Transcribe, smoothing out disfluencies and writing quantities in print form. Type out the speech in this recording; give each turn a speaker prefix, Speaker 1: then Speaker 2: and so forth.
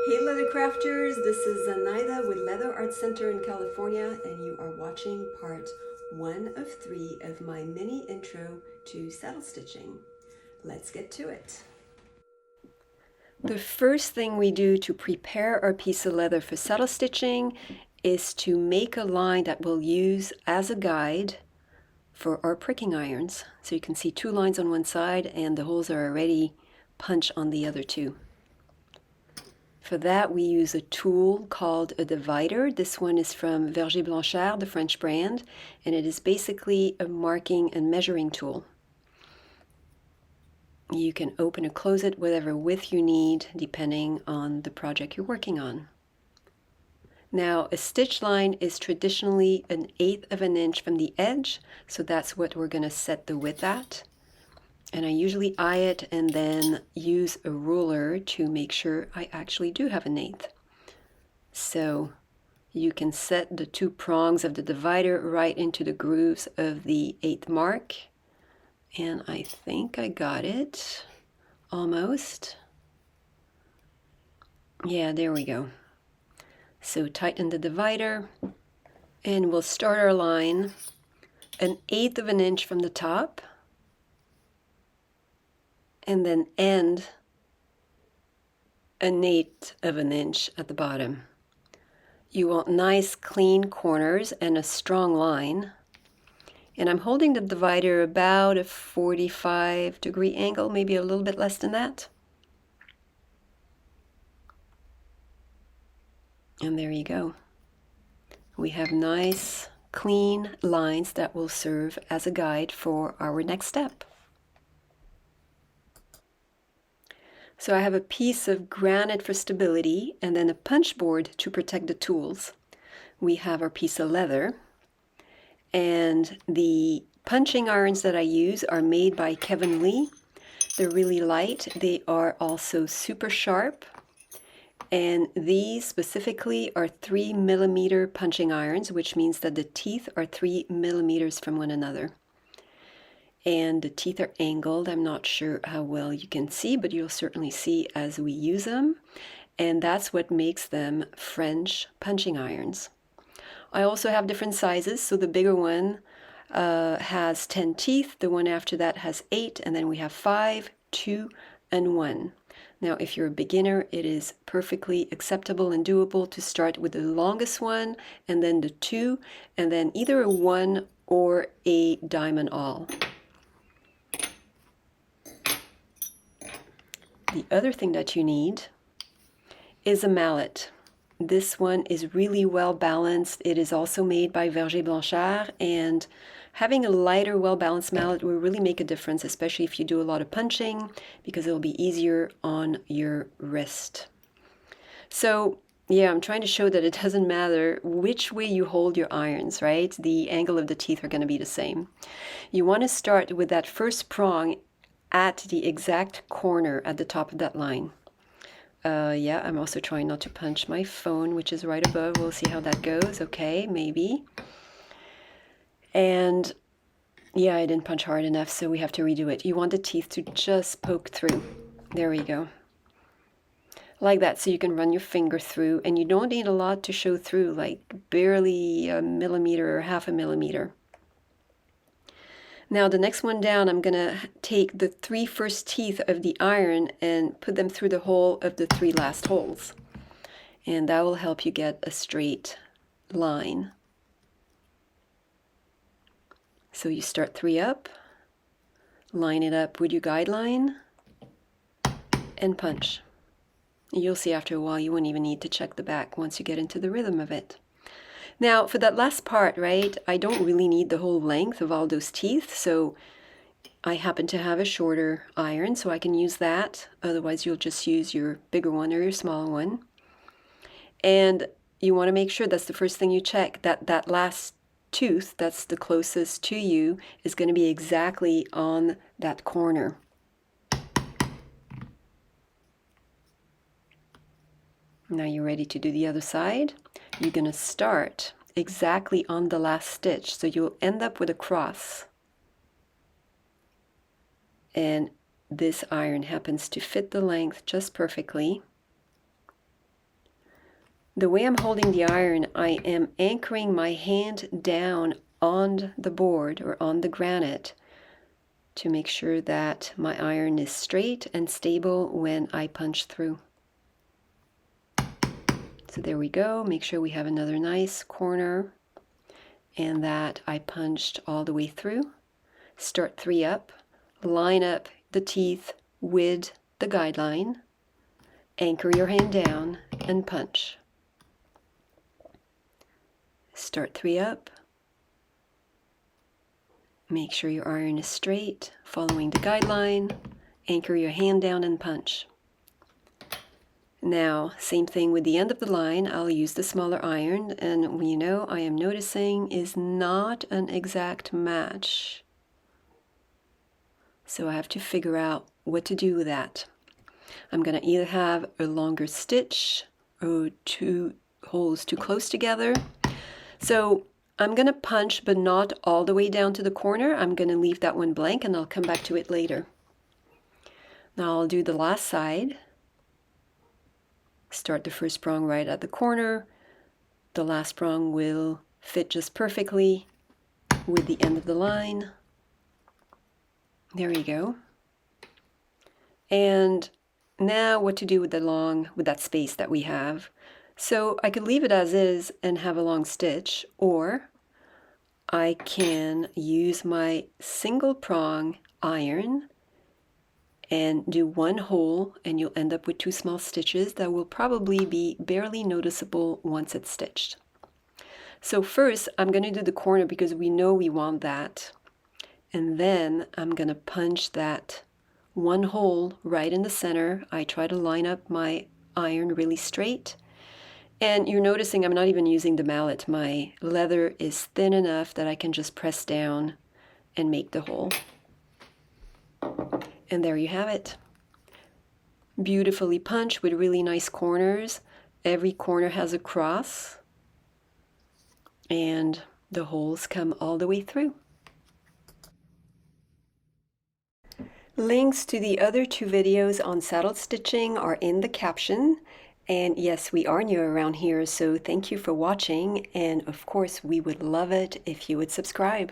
Speaker 1: Hey Leather Crafters, this is Zenaida with Leather Art Center in California, and you are watching part 1 of 3 of my mini intro to saddle stitching. Let's get to it. The first thing we do to prepare our piece of leather for saddle stitching is to make a line that we'll use as a guide for our pricking irons. So you can see 2 lines on one side and the holes are already punched on the other 2. For that, we use a tool called a divider. This one is from Verger Blanchard, the French brand, and it is basically a marking and measuring tool. You can open or close it whatever width you need, depending on the project you're working on. Now, a stitch line is traditionally 1/8 of an inch from the edge, so that's what we're going to set the width at. And I usually eye it and then use a ruler to make sure I actually do have 1/8. So you can set the 2 prongs of the divider right into the grooves of the 1/8 mark. And I think I got it, almost. Yeah, there we go. So tighten the divider, and we'll start our line 1/8 of an inch from the top, and then end 1/8 of an inch at the bottom. You want nice clean corners and a strong line. And I'm holding the divider about a 45-degree angle, maybe a little bit less than that. And there you go. We have nice, clean lines that will serve as a guide for our next step. So I have a piece of granite for stability and then a punch board to protect the tools. We have our piece of leather, and the punching irons that I use are made by Kevin Lee. They're really light. They are also super sharp. And these specifically are 3mm punching irons, which means that the teeth are 3mm from one another. And the teeth are angled. I'm not sure how well you can see, but you'll certainly see as we use them. And that's what makes them French punching irons. I also have different sizes. So the bigger one has 10 teeth. The one after that has 8. And then we have 5, 2, and 1. Now, if you're a beginner, it is perfectly acceptable and doable to start with the longest one, and then the 2, and then either a 1 or a diamond awl. The other thing that you need is a mallet. This one is really well balanced. It is also made by Verger Blanchard, and having a lighter, well-balanced mallet will really make a difference, especially if you do a lot of punching, because it'll be easier on your wrist. So yeah, I'm trying to show that it doesn't matter which way you hold your irons, right? The angle of the teeth are going to be the same. You want to start with that first prong at the exact corner at the top of that line. Yeah, I'm also trying not to punch my phone, which is right above. We'll see how that goes. Okay, maybe. And yeah, I didn't punch hard enough, so we have to redo it. You want the teeth to just poke through. There we go. Like that, so you can run your finger through, and you don't need a lot to show through, like barely a millimeter or half a millimeter. Now the next one down, I'm going to take the 3 first teeth of the iron and put them through the hole of the 3 last holes. And that will help you get a straight line. So you start 3 up, line it up with your guideline, and punch. You'll see after a while you won't even need to check the back once you get into the rhythm of it. Now, for that last part, right, I don't really need the whole length of all those teeth, so I happen to have a shorter iron, so I can use that. Otherwise, you'll just use your bigger one or your smaller one. And you want to make sure that's the first thing you check, that that last tooth that's the closest to you is going to be exactly on that corner. Now you're ready to do the other side. You're going to start exactly on the last stitch, so you'll end up with a cross. And this iron happens to fit the length just perfectly. The way I'm holding the iron, I am anchoring my hand down on the board or on the granite to make sure that my iron is straight and stable when I punch through. So there we go. Make sure we have another nice corner and that I punched all the way through. Start 3 up, line up the teeth with the guideline, anchor your hand down and punch. Start 3 up. Make sure your iron is straight, following the guideline, anchor your hand down and punch. Now, same thing with the end of the line. I'll use the smaller iron, and you know, I am noticing is not an exact match. So I have to figure out what to do with that. I'm going to either have a longer stitch or 2 holes too close together. So I'm going to punch, but not all the way down to the corner. I'm going to leave that one blank and I'll come back to it later. Now I'll do the last side. Start the first prong right at the corner. The last prong will fit just perfectly with the end of the line. There you go. And now what to do with that space that we have. So I could leave it as is and have a long stitch, or I can use my single prong iron and do 1 hole, and you'll end up with 2 small stitches that will probably be barely noticeable once it's stitched. So first I'm going to do the corner because we know we want that, and then I'm going to punch that 1 hole right in the center. I try to line up my iron really straight, and you're noticing I'm not even using the mallet. My leather is thin enough that I can just press down and make the hole. And there you have it. Beautifully punched with really nice corners. Every corner has a cross, and the holes come all the way through. Links to the other 2 videos on saddle stitching are in the caption. And yes, we are new around here, so thank you for watching. And of course, we would love it if you would subscribe.